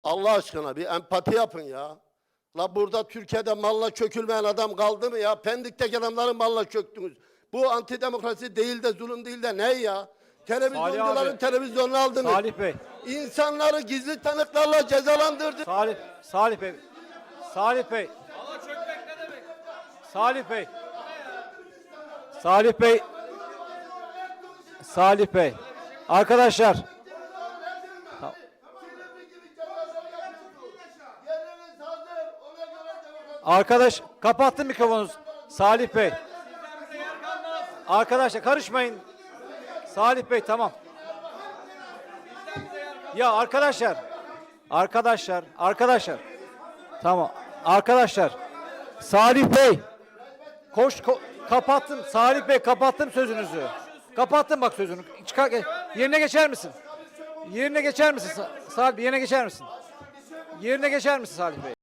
Allah aşkına bir empati yapın ya. La burada Türkiye'de malla çökülmeyen adam kaldı mı ya? Pendik'teki adamların malla çöktünüz. Bu antidemokrasi değil de zulüm değil de ne ya? Televizyoncuların televizyonunu aldınız. Salih Bey. İnsanları gizli tanıklarla cezalandırdı. Salih Bey. Salih Bey. Salih Bey. Salih Bey. Salih Bey. Arkadaşlar. Arkadaş kapattın mikrofonunuz. Salih Bey. Arkadaşlar karışmayın. Salih Bey tamam. Ya arkadaşlar. Arkadaşlar. Tamam. Arkadaşlar. Salih Bey. Kapattım. Salih Bey kapattım sözünüzü. Kapattım bak sözünü. Çıkar, yerine geçer misin? Yerine geçer misin? Salih Bey yerine geçer misin? Yerine geçer misin Salih Bey?